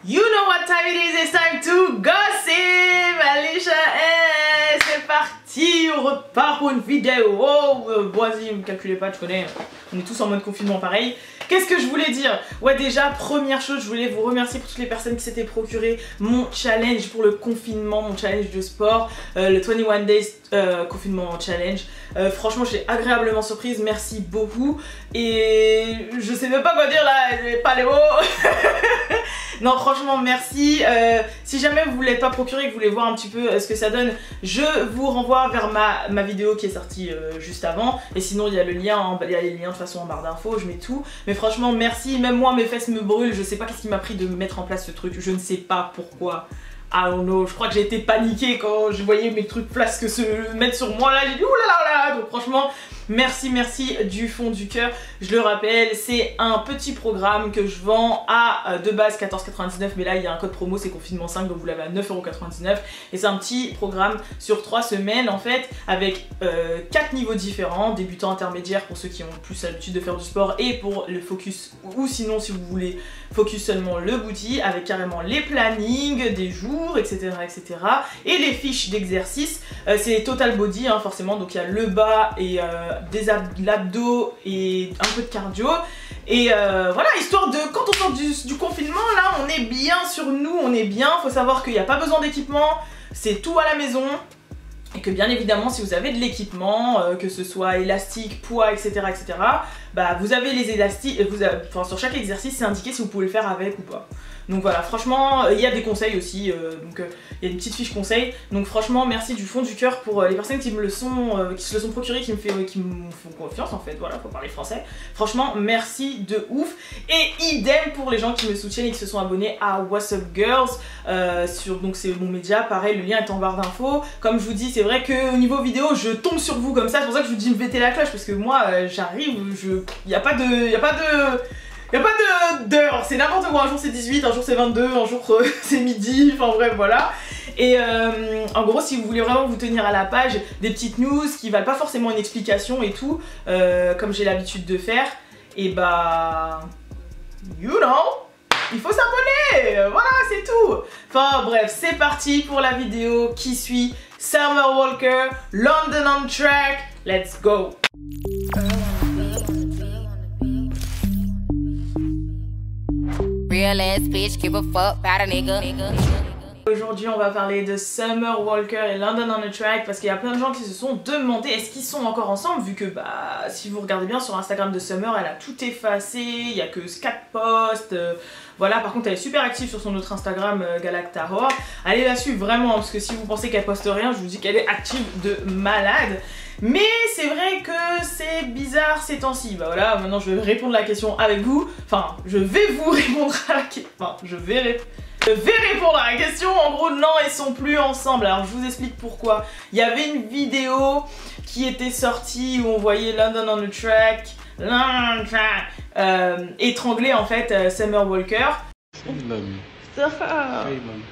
You know what time it is, it's time to gossip. Alicia, c'est parti, on repart pour une vidéo. Vas-y, me calculez pas, tu connais, on est tous en mode confinement pareil. Qu'est-ce que je voulais dire? Ouais, déjà, première chose, je voulais vous remercier pour toutes les personnes qui s'étaient procuré mon challenge pour le confinement, mon challenge de sport, le 21 Days confinement challenge. Franchement, j'ai agréablement surprise, merci beaucoup. Et je sais même pas quoi dire là, pas les mots. Non, franchement, merci. Si jamais vous ne l'êtes pas procuré et que vous voulez voir un petit peu ce que ça donne, je vous renvoie vers ma vidéo qui est sortie juste avant. Et sinon, il y a le lien, il y a les liens de toute façon en barre d'infos, je mets tout. Mais franchement, merci. Même moi, mes fesses me brûlent. Je sais pas qu'est-ce qui m'a pris de mettre en place ce truc. Je ne sais pas pourquoi. I don't know. Je crois que j'ai été paniquée quand je voyais mes trucs flasques se mettre sur moi là. J'ai dit oulala. Donc franchement, merci du fond du cœur. Je le rappelle, c'est un petit programme que je vends à de base 14,99, mais là il y a un code promo, c'est confinement 5, donc vous l'avez à 9,99 €. Et c'est un petit programme sur 3 semaines en fait, avec 4 niveaux différents, débutant, intermédiaire pour ceux qui ont plus l'habitude de faire du sport et pour le focus, ou sinon si vous voulez focus seulement le booty, avec carrément les plannings des jours, etc. et les fiches d'exercice. C'est total body hein, forcément, donc il y a le bas et des abdos et un peu de cardio. Et voilà, histoire de, quand on sort du confinement, là on est bien sur nous, on est bien. Faut savoir qu'il n'y a pas besoin d'équipement, c'est tout à la maison. Et que bien évidemment, si vous avez de l'équipement, que ce soit élastique, poids, etc., bah vous avez les élastiques, enfin sur chaque exercice c'est indiqué si vous pouvez le faire avec ou pas. Donc voilà, franchement, il y a des conseils aussi, donc il y a une petite fiche conseil. Donc franchement, merci du fond du cœur pour les personnes qui se le sont procurées, qui me font confiance en fait, voilà, faut parler français. Franchement, merci de ouf. Et idem pour les gens qui me soutiennent et qui se sont abonnés à What's Up Girls, donc c'est mon média, pareil, le lien est en barre d'infos. Comme je vous dis, c'est vrai qu'au niveau vidéo, je tombe sur vous comme ça, c'est pour ça que je vous dis mettez la cloche, parce que moi, j'arrive, il n'y a pas d'heure, c'est n'importe quoi, un jour c'est 18, un jour c'est 22, un jour c'est midi, enfin bref voilà. Et en gros si vous voulez vraiment vous tenir à la page, des petites news qui valent pas forcément une explication et tout, comme j'ai l'habitude de faire, et bah... you know, il faut s'abonner, voilà c'est tout. Enfin bref, c'est parti pour la vidéo qui suit. Summer Walker, London on Track, let's go. Real ass bitch, give a fuck about a nigga. Aujourd'hui on va parler de Summer Walker et London on a Track parce qu'il y a plein de gens qui se sont demandé est-ce qu'ils sont encore ensemble, vu que bah si vous regardez bien sur Instagram de Summer, elle a tout effacé, il y a que 4 posts, voilà. Par contre elle est super active sur son autre Instagram Galactahor, allez la suivre vraiment parce que si vous pensez qu'elle poste rien, je vous dis qu'elle est active de malade. Mais c'est vrai que c'est bizarre ces temps-ci. Bah voilà, maintenant je vais répondre à la question avec vous. Enfin, je vais vous répondre à la question. Enfin, je vais répondre à la question. En gros, non, ils sont plus ensemble. Alors, je vous explique pourquoi. Il y avait une vidéo qui était sortie où on voyait London on the Track, étrangler en fait Summer Walker. Salem. Stop. Salem.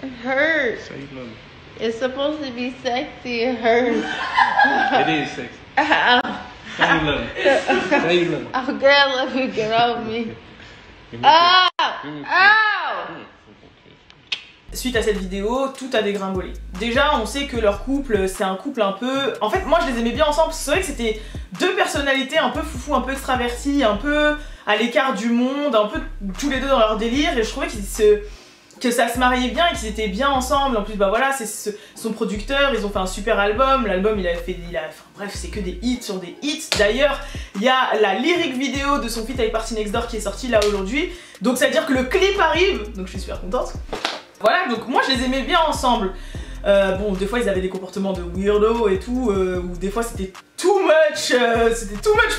It hurts. Salem. It's supposed to be sexy. It hurts. It is sexy. Salem. Salem. Oh, girl, let me get off me. Oh! Oh! Suite à cette vidéo, tout a dégringolé. Déjà, on sait que leur couple, c'est un couple un peu... En fait, moi, je les aimais bien ensemble. C'est vrai que c'était deux personnalités un peu foufou, un peu extraverties, un peu à l'écart du monde, un peu tous les deux dans leur délire. Et je trouvais que ça se mariait bien et qu'ils étaient bien ensemble. En plus bah voilà, c'est son producteur, ils ont fait un super album, l'album enfin, bref c'est que des hits sur des hits. D'ailleurs il y a la lyric vidéo de son feat avec Party Next Door qui est sortie là aujourd'hui, donc ça veut dire que le clip arrive, donc je suis super contente. Voilà, donc moi je les aimais bien ensemble. Bon, des fois ils avaient des comportements de weirdo et tout, ou des fois c'était too much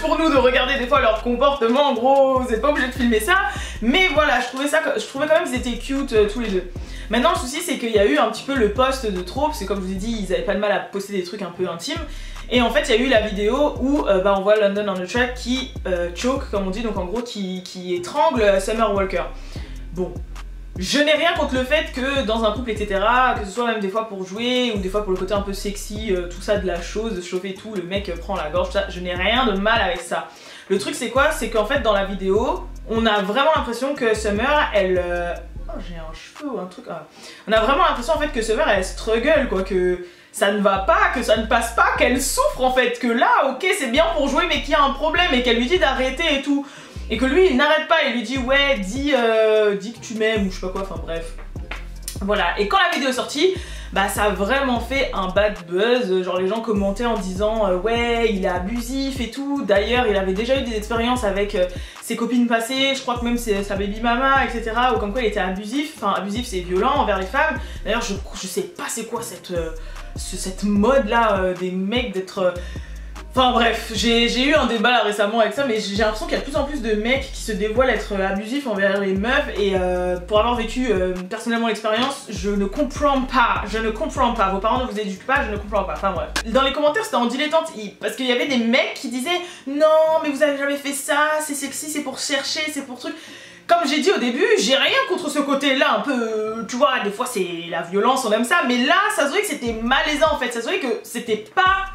pour nous de regarder des fois leur comportement. En gros, vous n'êtes pas obligé de filmer ça, mais voilà, je trouvais quand même qu'ils étaient cute tous les deux. Maintenant le souci c'est qu'il y a eu un petit peu le post de trop, parce que comme je vous ai dit, ils avaient pas de mal à poster des trucs un peu intimes. Et en fait il y a eu la vidéo où bah, on voit London on the Track qui choke comme on dit, donc en gros qui étrangle Summer Walker. Bon, je n'ai rien contre le fait que dans un couple etc, que ce soit même des fois pour jouer ou des fois pour le côté un peu sexy, tout ça de la chose, de se chauffer et tout, le mec prend la gorge, tout ça, je n'ai rien de mal avec ça. Le truc c'est quoi? C'est qu'en fait dans la vidéo, on a vraiment l'impression que Summer, elle oh j'ai un cheveu ou un truc. Ah. On a vraiment l'impression en fait que Summer elle struggle quoi, que ça ne va pas, que ça ne passe pas, qu'elle souffre en fait, que là ok c'est bien pour jouer mais qu'il y a un problème et qu'elle lui dit d'arrêter et tout. Et que lui il n'arrête pas, il lui dit ouais dis que tu m'aimes ou je sais pas quoi, enfin bref. Voilà, et quand la vidéo est sortie, bah ça a vraiment fait un bad buzz, genre les gens commentaient en disant ouais il est abusif et tout. D'ailleurs il avait déjà eu des expériences avec ses copines passées, je crois que même sa baby mama etc, ou comme quoi il était abusif, enfin abusif c'est violent envers les femmes. D'ailleurs je sais pas c'est quoi cette mode là des mecs d'être... Enfin bref, j'ai eu un débat là récemment avec ça, mais j'ai l'impression qu'il y a de plus en plus de mecs qui se dévoilent être abusifs envers les meufs et pour avoir vécu personnellement l'expérience, je ne comprends pas, vos parents ne vous éduquent pas, je ne comprends pas, enfin bref. Dans les commentaires c'était en dilettante, parce qu'il y avait des mecs qui disaient non mais vous avez jamais fait ça, c'est sexy, c'est pour chercher, c'est pour truc. Comme j'ai dit au début, j'ai rien contre ce côté-là, un peu, tu vois, des fois c'est la violence, on aime ça, mais là ça se voyait que c'était malaisant en fait, ça se voyait que c'était pas...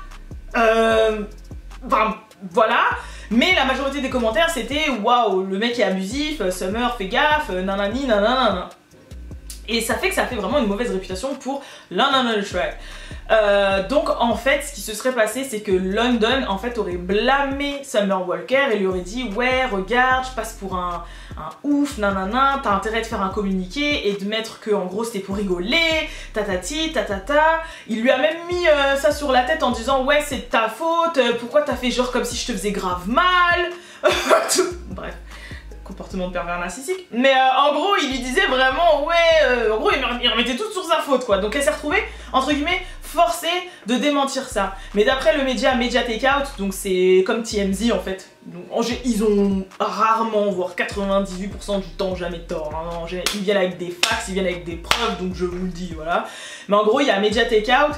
Enfin, voilà. Mais la majorité des commentaires c'était waouh, le mec est abusif, Summer fais gaffe, nanani nanana. Et ça fait que ça fait vraiment une mauvaise réputation pour London Track. Donc en fait ce qui se serait passé c'est que London en fait aurait blâmé Summer Walker et lui aurait dit ouais regarde je passe pour un ouf nanana, t'as intérêt de faire un communiqué et de mettre que en gros c'était pour rigoler, tatati tatata. Il lui a même mis ça sur la tête en disant ouais c'est de ta faute, pourquoi t'as fait genre comme si je te faisais grave mal. Bref, comportement de pervers narcissique. Mais en gros il lui disait vraiment ouais, en gros il remettait tout sur sa faute quoi. Donc elle s'est retrouvée entre guillemets forcée de démentir ça. Mais d'après le média Media Takeout, donc c'est comme TMZ en fait. Donc, ils ont rarement, voire 98% du temps jamais tort. Hein. Ils viennent avec des facts, ils viennent avec des preuves, donc je vous le dis, voilà. Mais en gros, il y a Media Takeout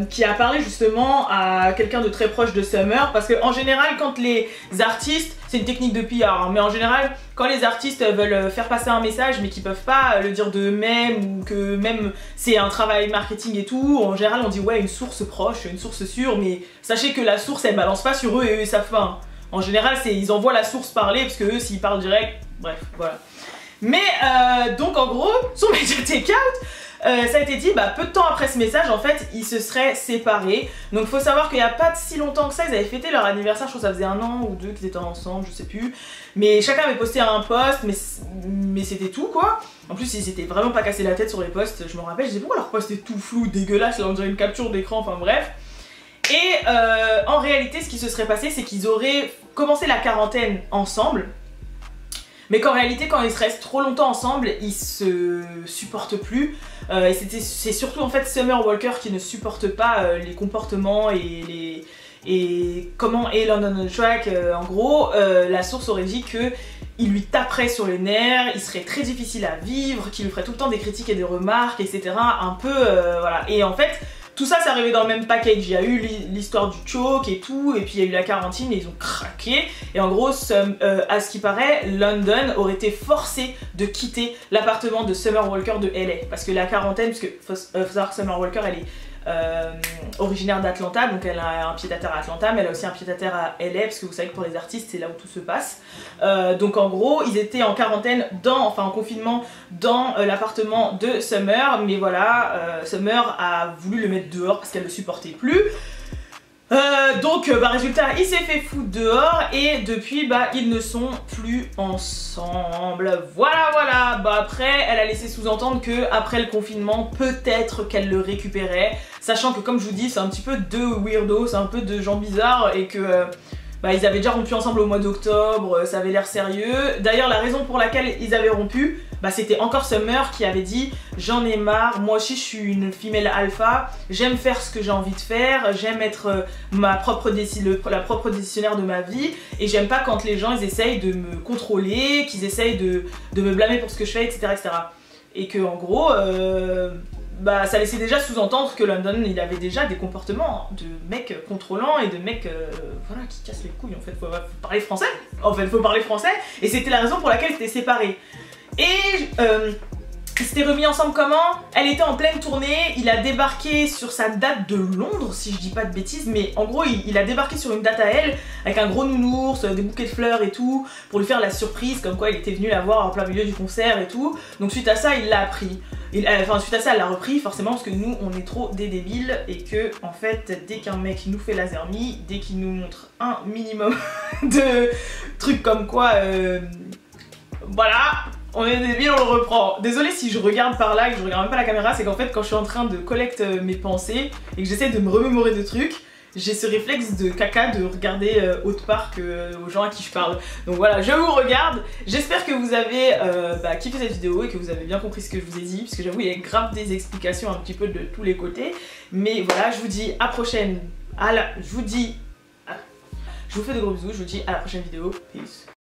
qui a parlé justement à quelqu'un de très proche de Summer, parce qu'en général, quand les artistes, c'est une technique de PR, hein, mais en général, quand les artistes veulent faire passer un message, mais qu'ils peuvent pas le dire d'eux-mêmes, ou que même c'est un travail marketing et tout, en général, on dit ouais, une source proche, une source sûre, mais sachez que la source, elle balance pas sur eux et eux, ils savent pas. En général, ils envoient la source parler parce que eux, s'ils parlent direct, bref, voilà. Mais donc en gros, sur Media Takeout, ça a été dit, bah, peu de temps après ce message, en fait, ils se seraient séparés. Donc faut savoir qu'il n'y a pas si longtemps que ça, ils avaient fêté leur anniversaire, je crois que ça faisait 1 an ou 2 qu'ils étaient ensemble, je sais plus. Mais chacun avait posté un post, mais c'était tout quoi. En plus, ils s'étaient vraiment pas cassé la tête sur les posts, je me rappelle, je disais pourquoi leur post est tout flou, dégueulasse, là on dirait une capture d'écran, enfin bref. Et en réalité, ce qui se serait passé, c'est qu'ils auraient commencé la quarantaine ensemble, mais qu'en réalité, quand ils se restent trop longtemps ensemble, ils se supportent plus. Et c'est surtout en fait Summer Walker qui ne supporte pas les comportements et comment est London Track. En gros, la source aurait dit que il lui taperait sur les nerfs, il serait très difficile à vivre, qu'il lui ferait tout le temps des critiques et des remarques, etc. Un peu, voilà. Et en fait, tout ça, c'est arrivé dans le même package. Il y a eu l'histoire du choke et tout, et puis il y a eu la quarantine et ils ont craqué. Et en gros, à ce qui paraît, London aurait été forcé de quitter l'appartement de Summer Walker de LA. Parce que la quarantaine, parce que faut savoir que Summer Walker, elle est originaire d'Atlanta, donc elle a un pied-à-terre à Atlanta, mais elle a aussi un pied-à-terre à LA, parce que vous savez que pour les artistes, c'est là où tout se passe. Donc en gros, ils étaient en quarantaine, en confinement dans l'appartement de Summer, mais voilà, Summer a voulu le mettre dehors parce qu'elle le supportait plus. Donc résultat, il s'est fait foutre dehors et depuis ils ne sont plus ensemble. Voilà. Après elle a laissé sous-entendre que après le confinement peut-être qu'elle le récupérait, sachant que comme je vous dis c'est un petit peu de weirdos, c'est un peu de gens bizarres et que ils avaient déjà rompu ensemble au mois d'octobre, ça avait l'air sérieux. D'ailleurs la raison pour laquelle ils avaient rompu, c'était encore Summer qui avait dit j'en ai marre, moi aussi je suis une femelle alpha, j'aime faire ce que j'ai envie de faire, j'aime être la propre décisionnaire de ma vie et j'aime pas quand les gens ils essayent de me contrôler, qu'ils essayent de me blâmer pour ce que je fais, etc. Et que en gros ça laissait déjà sous-entendre que London il avait déjà des comportements de mecs contrôlants et de mecs voilà, qui cassent les couilles. En fait faut parler français, et c'était la raison pour laquelle ils étaient séparés. Et s'était remis ensemble comment? Elle était en pleine tournée, il a débarqué sur sa date de Londres, si je dis pas de bêtises, mais en gros il a débarqué sur une date à elle, avec un gros nounours, des bouquets de fleurs et tout, pour lui faire la surprise, comme quoi il était venu la voir en plein milieu du concert et tout. Donc suite à ça, il l'a appris. Enfin suite à ça, elle l'a repris forcément parce que nous on est trop des débiles et que en fait dès qu'un mec nous fait la zermie, dès qu'il nous montre un minimum de trucs comme quoi voilà, on est débiles, on le reprend. Désolée si je regarde par là et que je regarde même pas la caméra, c'est qu'en fait quand je suis en train de collecter mes pensées et que j'essaie de me remémorer de trucs, j'ai ce réflexe de caca de regarder autre part que aux gens à qui je parle. Donc voilà, je vous regarde. J'espère que vous avez kiffé cette vidéo et que vous avez bien compris ce que je vous ai dit, parce que j'avoue il y a grave des explications un petit peu de tous les côtés. Mais voilà, je vous dis à prochaine. Je vous fais de gros bisous, je vous dis à la prochaine vidéo. Peace.